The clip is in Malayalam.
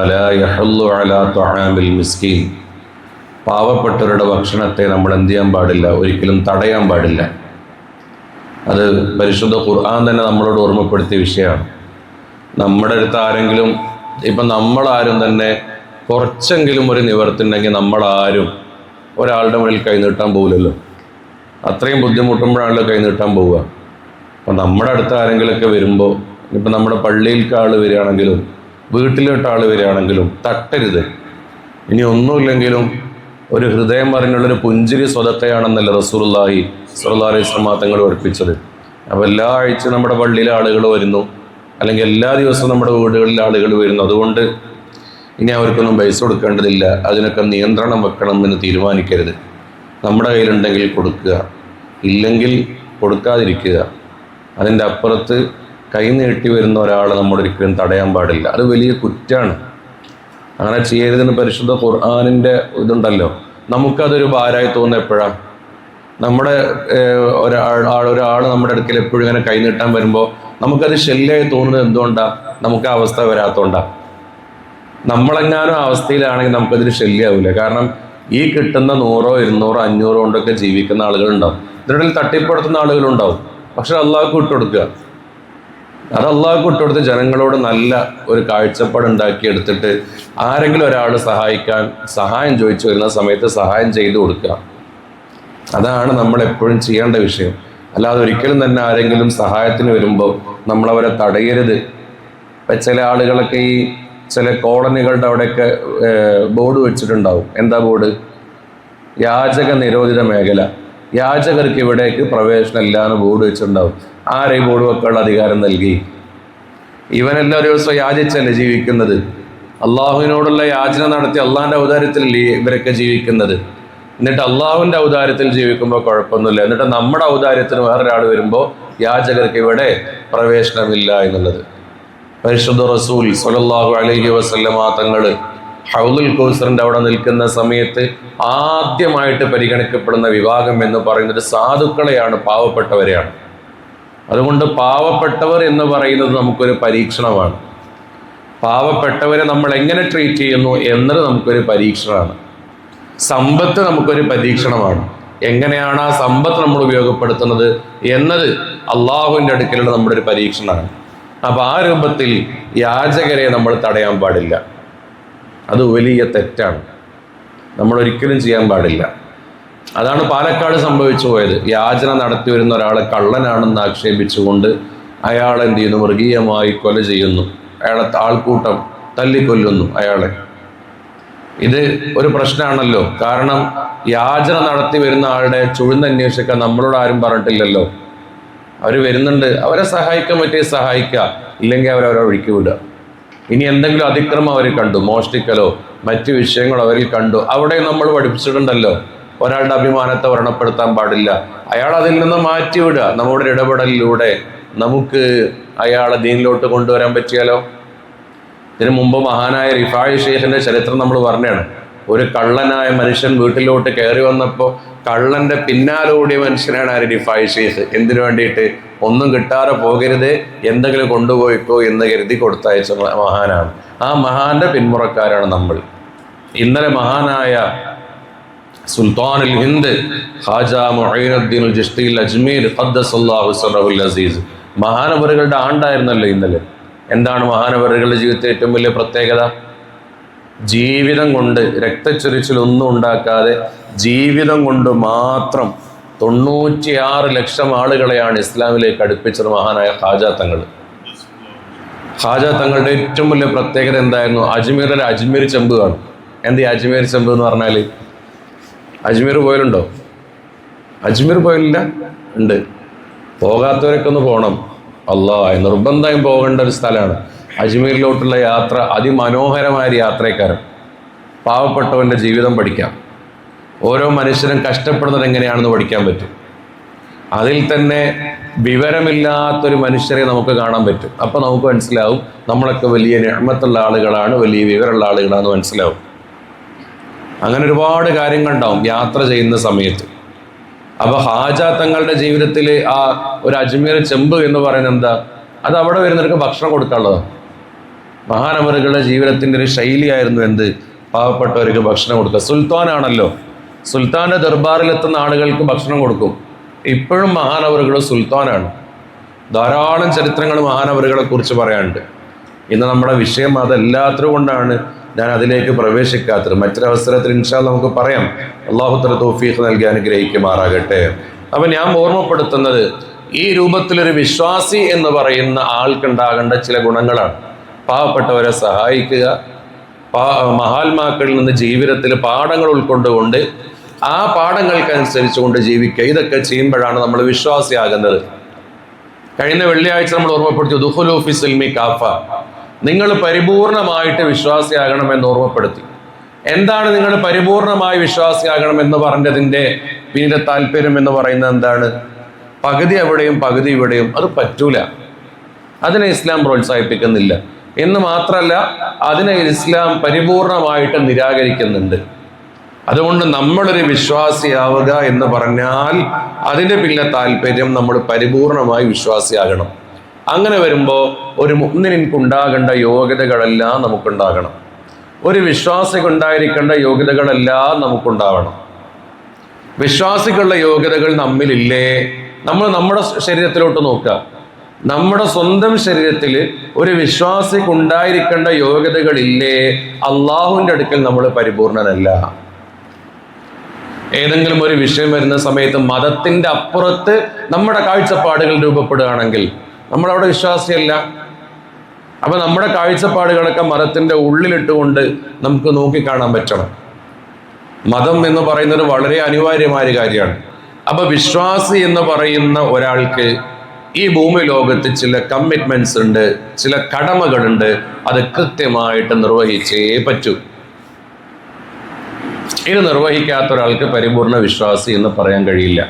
അലാ യഹുല്ലു അലാ തുആമിൽ മിസ്കീൻ. പാവപ്പെട്ടവരുടെ ഭക്ഷണത്തെ നമ്മൾ എന്ത് ചെയ്യാൻ പാടില്ല, ഒരിക്കലും തടയാൻ പാടില്ല. അത് പരിശുദ്ധ ഖുർആൻ തന്നെ നമ്മളോട് ഓർമ്മപ്പെടുത്തിയ വിഷയമാണ്. നമ്മുടെ അടുത്ത് ആരെങ്കിലും ഇപ്പം നമ്മളാരും തന്നെ കുറച്ചെങ്കിലും ഒരു നിവർത്തിണ്ടെങ്കിൽ നമ്മളാരും ഒരാളുടെ മുന്നിൽ കൈനീട്ടാൻ പോകില്ലല്ലോ. അത്രയും ബുദ്ധിമുട്ടുമ്പോഴാണല്ലോ കൈനീട്ടാൻ പോവുക. അപ്പം നമ്മുടെ അടുത്ത് ആരെങ്കിലുമൊക്കെ വരുമ്പോൾ, ഇപ്പം നമ്മുടെ പള്ളിയിലേക്ക് ആൾ വരികയാണെങ്കിലും വീട്ടിലോട്ട് ആൾ വരികയാണെങ്കിലും തട്ടരുത്. ഇനി ഒന്നുമില്ലെങ്കിലും ഒരു ഹൃദയം പറഞ്ഞുള്ളൊരു പുഞ്ചിരി സ്വതക്കയാണെന്നല്ല റസൂലുള്ളാഹി സ്വല്ലല്ലാഹു അലൈഹി വസല്ലം തങ്ങൾ പഠിപ്പിച്ചത്. അപ്പോൾ എല്ലാ ആഴ്ചയും നമ്മുടെ പള്ളിയിലെ ആളുകൾ വരുന്നു, അല്ലെങ്കിൽ എല്ലാ ദിവസവും നമ്മുടെ വീടുകളിലെ ആളുകൾ വരുന്നു. അതുകൊണ്ട് ഇനി അവർക്കൊന്നും പൈസ കൊടുക്കേണ്ടതില്ല, അതിനൊക്കെ നിയന്ത്രണം വെക്കണം എന്ന് തീരുമാനിക്കരുത്. നമ്മുടെ കയ്യിലുണ്ടെങ്കിൽ കൊടുക്കുക, ഇല്ലെങ്കിൽ കൊടുക്കാതിരിക്കുക. അതിൻ്റെ അപ്പുറത്ത് കൈ നീട്ടി വരുന്ന ഒരാളെ നമ്മളൊരിക്കലും തടയാൻ പാടില്ല. അത് വലിയ കുറ്റമാണ്. അങ്ങനെ ചെയ്യരുതെന്ന് പരിശുദ്ധ ഖുർആനിൻ്റെ ഇതുണ്ടല്ലോ. നമുക്കതൊരു ഭാരമായി തോന്നുന്ന എപ്പോഴാണ്? നമ്മുടെ ഒരാൾ നമ്മുടെ അടുക്കൽ എപ്പോഴും ഇങ്ങനെ കൈ നീട്ടാൻ വരുമ്പോൾ നമുക്കത് ശല്യമായി തോന്നുന്നത് എന്തുകൊണ്ടാണ്? നമുക്ക് ആ അവസ്ഥ വരാത്തതുകൊണ്ടാണ്. നമ്മളെങ്ങാനും ആ അവസ്ഥയിലാണെങ്കിൽ നമുക്കതിന് ശല്യമാവില്ല. കാരണം ഈ കിട്ടുന്ന 100, 200, 500 കൊണ്ടൊക്കെ ജീവിക്കുന്ന ആളുകളുണ്ടാവും. ഇതിനിടയിൽ തട്ടിപ്പെടുത്തുന്ന ആളുകളുണ്ടാവും. പക്ഷെ അള്ളാഹ്ക്ക് വിട്ടുകൊടുക്കുക. അത് അള്ളാഹ്ക്ക് വിട്ടുകൊടുത്ത് ജനങ്ങളോട് നല്ല ഒരു കാഴ്ചപ്പാട് ഉണ്ടാക്കിയെടുത്തിട്ട് ആരെങ്കിലും ഒരാൾ സഹായം ചോദിച്ചു വരുന്ന സമയത്ത് സഹായം ചെയ്തു കൊടുക്കുക. അതാണ് നമ്മൾ എപ്പോഴും ചെയ്യേണ്ട വിഷയം. അല്ലാതെ ഒരിക്കലും തന്നെ ആരെങ്കിലും സഹായത്തിന് വരുമ്പോൾ നമ്മളവരെ തടയരുത്. ഇപ്പം ചില ആളുകളൊക്കെ ഈ ചില കോളനികളുടെ അവിടെയൊക്കെ ബോർഡ് വെച്ചിട്ടുണ്ടാവും. എന്താ ബോർഡ്? യാചക നിരോധിത മേഖല, യാചകർക്ക് ഇവിടേക്ക് പ്രവേശനമില്ല എന്ന് ബോർഡ് വെച്ചിട്ടുണ്ടാവും. ആരെ ബോർഡ് വെക്കാനുള്ള അധികാരം നൽകി? ഇവനെല്ലാ ദിവസവും യാചിച്ചല്ലേ ജീവിക്കുന്നത്? അള്ളാഹുവിനോടുള്ള യാചന നടത്തി അള്ളാഹിൻ്റെ ഔദാര്യത്തിലല്ലേ ഇവരൊക്കെ ജീവിക്കുന്നത്? എന്നിട്ട് അള്ളാഹുവിൻ്റെ ഔദാര്യത്തിൽ ജീവിക്കുമ്പോൾ കുഴപ്പമൊന്നുമില്ല. എന്നിട്ട് നമ്മുടെ ഔദാര്യത്തിന് വേറൊരാൾ വരുമ്പോൾ യാചകർക്ക് ഇവിടെ പ്രവേശനമില്ല എന്നുള്ളത്. പരിശുദ്ധ റസൂൽ സ്വല്ലല്ലാഹു അലൈഹി വസല്ലമ തങ്ങൾ ഹൗലുൽ കൗസറിൻ്റെ അവിടെ നിൽക്കുന്ന സമയത്ത് ആദ്യമായിട്ട് പരിഗണിക്കപ്പെടുന്ന വിഭാഗം എന്ന് പറയുന്നത് സാധുക്കളെയാണ്, പാവപ്പെട്ടവരെയാണ്. അതുകൊണ്ട് പാവപ്പെട്ടവർ എന്ന് പറയുന്നത് നമുക്കൊരു പരീക്ഷണമാണ്. പാവപ്പെട്ടവരെ നമ്മൾ എങ്ങനെ ട്രീറ്റ് ചെയ്യുന്നു എന്നത് നമുക്കൊരു പരീക്ഷണമാണ്. സമ്പത്ത് നമുക്കൊരു പരീക്ഷണമാണ്. എങ്ങനെയാണ് ആ സമ്പത്ത് നമ്മൾ ഉപയോഗപ്പെടുത്തുന്നത് എന്നത് അള്ളാഹുവിൻ്റെ അടുക്കലുള്ള നമ്മുടെ ഒരു പരീക്ഷണമാണ്. അപ്പം ആ രൂപത്തിൽ യാചകരെ നമ്മൾ തടയാൻ പാടില്ല. അത് വലിയ തെറ്റാണ്. നമ്മൾ ഒരിക്കലും ചെയ്യാൻ പാടില്ല. അതാണ് പാലക്കാട് സംഭവിച്ചു പോയത്. യാചന നടത്തി വരുന്ന ഒരാളെ കള്ളനാണെന്ന് ആക്ഷേപിച്ചുകൊണ്ട് അയാളെ എന്ത് ചെയ്യുന്നു? മൃഗീയമായി കൊല ചെയ്യുന്നു. അയാളെ ആൾക്കൂട്ടം തല്ലിക്കൊല്ലുന്നു അയാളെ. ഇത് ഒരു പ്രശ്നമാണല്ലോ. കാരണം യാചന നടത്തി വരുന്ന ആളുടെ ചുഴുന്നന്വേഷിക്കാൻ നമ്മളോട് ആരും പറഞ്ഞിട്ടില്ലല്ലോ. അവർ വരുന്നുണ്ട്, അവരെ സഹായിക്കാൻ പറ്റിയ സഹായിക്കുക, ഇല്ലെങ്കിൽ അവരവരെ ഒഴുക്കി വിടുക. ഇനി എന്തെങ്കിലും അതിക്രമം അവർ കണ്ടു, മോഷ്ടിക്കലോ മറ്റു വിഷയങ്ങളോ അവരിൽ കണ്ടു, അവിടെ നമ്മൾ പഠിപ്പിച്ചിട്ടുണ്ടല്ലോ, ഒരാളുടെ അഭിമാനത്തെ വ്രണപ്പെടുത്താൻ പാടില്ല. അയാൾ അതിൽ നിന്ന് മാറ്റിവിടുക. നമ്മുടെ ഇടപെടലിലൂടെ നമുക്ക് അയാളെ ദീനിലോട്ട് കൊണ്ടുവരാൻ പറ്റിയാലോ. ഇതിനു മുമ്പ് മഹാനായ റിഫായി ഷെയ്ഖിന്റെ ചരിത്രം നമ്മൾ പറഞ്ഞാണ്. ഒരു കള്ളനായ മനുഷ്യൻ വീട്ടിലോട്ട് കയറി വന്നപ്പോൾ കള്ളന്റെ പിന്നാലെ ഓടിയ മനുഷ്യനാണ് ആര്? റിഫായി ഷെയ്ഖ്. എന്തിനു വേണ്ടിയിട്ട്? ഒന്നും കിട്ടാതെ പോകരുത്, എന്തെങ്കിലും കൊണ്ടുപോയിക്കോ എന്ന് കരുതി കൊടുത്തയച്ച മഹാനാണ്. ആ മഹാന്റെ പിന്മുറക്കാരാണ് നമ്മൾ. ഇന്നലെ മഹാനായ സുൽത്താനുൽ ഹിന്ദ് ഖാജ മുഈനുദ്ദീൻ ചിശ്തി അജ്മീർ ഖദ്ദസല്ലാഹു സിർറഹുൽ അസീസ് മഹാനവറുകളുടെ ആണ്ടായിരുന്നല്ലോ ഇന്നലെ. എന്താണ് മഹാനവറുകളുടെ ജീവിതത്തെ ഏറ്റവും വലിയ പ്രത്യേകത? ജീവിതം കൊണ്ട് രക്തച്ചൊരിച്ചിലൊന്നും ഉണ്ടാക്കാതെ ജീവിതം കൊണ്ട് മാത്രം 96 ലക്ഷം ആളുകളെയാണ് ഇസ്ലാമിലേക്ക് അടുപ്പിച്ചത് മഹാനായ ഖാജ തങ്ങൾ. ഖാജ തങ്ങളുടെ ഏറ്റവും വലിയ പ്രത്യേകത എന്തായിരുന്നു? അജ്മീറിലെ അജ്മീർ ചെമ്പ് കാണും. എന്ത് ഈ അജ്മീർ ചെമ്പ് എന്ന് പറഞ്ഞാൽ? അജ്മീർ പോയാലുണ്ടോ? അജ്മീർ പോയില്ല? ഉണ്ട്. പോകാത്തവരൊക്കെ ഒന്ന് പോകണം. നിർബന്ധമായും പോകേണ്ട ഒരു സ്ഥലമാണ് അജ്മീരിലോട്ടുള്ള യാത്ര. അതിമനോഹരമായ യാത്രക്കാരൻ. പാവപ്പെട്ടവൻ്റെ ജീവിതം പഠിക്കാം. ഓരോ മനുഷ്യനും കഷ്ടപ്പെടുന്നത് എങ്ങനെയാണെന്ന് പഠിക്കാൻ പറ്റും. അതിൽ തന്നെ വിവരമില്ലാത്തൊരു മനുഷ്യരെ നമുക്ക് കാണാൻ പറ്റും. അപ്പോൾ നമുക്ക് മനസ്സിലാവും നമ്മളൊക്കെ വലിയ നിഅമത്തുള്ള ആളുകളാണ്, വലിയ വിവരമുള്ള ആളുകളാണെന്ന് മനസ്സിലാവും. അങ്ങനെ ഒരുപാട് കാര്യങ്ങളുണ്ടാവും യാത്ര ചെയ്യുന്ന സമയത്ത്. അപ്പോൾ ഹാജ തങ്ങളുടെ ജീവിതത്തിൽ ആ ഒരു അജ്മീർ ചെമ്പ് എന്ന് പറയുന്നത് എന്താ? അത് അവിടെ വരുന്നവർക്ക് ഭക്ഷണം കൊടുക്കാനുള്ളതാണ്. മഹാനവറുകളുടെ ജീവിതത്തിൻ്റെ ഒരു ശൈലിയായിരുന്നു എന്ത്? പാവപ്പെട്ടവർക്ക് ഭക്ഷണം കൊടുക്കുക. സുൽത്താനാണല്ലോ, സുൽത്താൻ്റെ ദർബാറിലെത്തുന്ന ആളുകൾക്ക് ഭക്ഷണം കൊടുക്കും. ഇപ്പോഴും മഹാനവറുകൾ സുൽത്താനാണ്. ധാരാളം ചരിത്രങ്ങൾ മഹാനവറുകളെ കുറിച്ച് പറയാനുണ്ട്. ഇന്ന് നമ്മുടെ വിഷയം അതല്ലാത്തത് കൊണ്ടാണ് ഞാൻ അതിലേക്ക് പ്രവേശിക്കാത്തത്. മറ്റൊരവസരത്തിൽ ഇൻഷാ അല്ലാഹ് നമുക്ക് പറയാം. അല്ലാഹു തആല തൗഫീഖ് നൽകി അനുഗ്രഹിക്കുമാറാകട്ടെ. അപ്പം ഞാൻ ഓർമ്മപ്പെടുത്തുന്നത് ഈ രൂപത്തിലൊരു വിശ്വാസി എന്ന് പറയുന്ന ആൾക്കുണ്ടാകേണ്ട ചില ഗുണങ്ങളാണ്. പാവപ്പെട്ടവരെ സഹായിക്കുക, മഹാത്മാക്കളിൽ നിന്ന് ജീവിതത്തിൽ പാഠങ്ങൾ ഉൾക്കൊണ്ടുകൊണ്ട് ആ പാഠങ്ങൾക്കനുസരിച്ചുകൊണ്ട് ജീവിക്കുക. ഇതൊക്കെ ചെയ്യുമ്പോഴാണ് നമ്മൾ വിശ്വാസിയാകുന്നത്. കഴിഞ്ഞ വെള്ളിയാഴ്ച നമ്മൾ ഓർമ്മപ്പെടുത്തി ദുഖുലു ഫി സിൽമി കാഫ, നിങ്ങൾ പരിപൂർണമായിട്ട് വിശ്വാസിയാകണമെന്ന് ഓർമ്മപ്പെടുത്തി. എന്താണ് നിങ്ങൾ പരിപൂർണമായി വിശ്വാസിയാകണമെന്ന് പറഞ്ഞതിൻ്റെ പിന്നിലെ താല്പര്യം എന്ന് പറയുന്നത് എന്താണ്? പകുതി എവിടെയും പകുതി ഇവിടെയും അത് പറ്റൂല. അതിനെ ഇസ്ലാം പ്രോത്സാഹിപ്പിക്കുന്നില്ല എന്ന് മാത്രമല്ല, അതിനെ ഇസ്ലാം പരിപൂർണമായിട്ട് നിരാകരിക്കുന്നുണ്ട്. അതുകൊണ്ട് നമ്മളൊരു വിശ്വാസിയാവുക എന്ന് പറഞ്ഞാൽ അതിൻ്റെ പിന്നിലെ താല്പര്യം നമ്മൾ പരിപൂർണമായി വിശ്വാസിയാകണം. അങ്ങനെ വരുമ്പോൾ ഒരു മുഅ്മിനിനുണ്ടാകേണ്ട യോഗ്യതകളെല്ലാം നമുക്കുണ്ടാകണം. ഒരു വിശ്വാസിക്കുണ്ടായിരിക്കേണ്ട യോഗ്യതകളെല്ലാം നമുക്കുണ്ടാവണം. വിശ്വാസികളുടെ യോഗ്യതകൾ നമ്മിലില്ലേ? നമ്മൾ നമ്മുടെ ശരീരത്തിലോട്ട് നോക്കുക. നമ്മുടെ സ്വന്തം ശരീരത്തിൽ ഒരു വിശ്വാസിക്കുണ്ടായിരിക്കേണ്ട യോഗ്യതകളില്ലേ? അള്ളാഹുവിൻ്റെ അടുക്കൽ നമ്മൾ പരിപൂർണനല്ല. ഏതെങ്കിലും ഒരു വിഷയം വരുന്ന സമയത്ത് മതത്തിൻ്റെ അപ്പുറത്ത് നമ്മുടെ കാഴ്ചപ്പാടുകൾ രൂപപ്പെടുകയാണെങ്കിൽ നമ്മളവിടെ വിശ്വാസിയല്ല. അപ്പൊ നമ്മുടെ കാഴ്ചപ്പാടുകളൊക്കെ മതത്തിൻ്റെ ഉള്ളിലിട്ടുകൊണ്ട് നമുക്ക് നോക്കിക്കാണാൻ പറ്റണം. മതം എന്ന് പറയുന്നത് വളരെ അനിവാര്യമായ കാര്യമാണ്. അപ്പൊ വിശ്വാസി എന്ന് പറയുന്ന ഒരാൾക്ക് ഈ ഭൂമി ലോകത്ത് ചില കമ്മിറ്റ്മെന്റ്സ് ഉണ്ട്, ചില കടമകളുണ്ട്. അത് കൃത്യമായിട്ട് നിർവഹിച്ചേ പറ്റൂ. ഇത് നിർവഹിക്കാത്ത ഒരാൾക്ക് പരിപൂർണ വിശ്വാസി എന്ന് പറയാൻ കഴിയില്ല.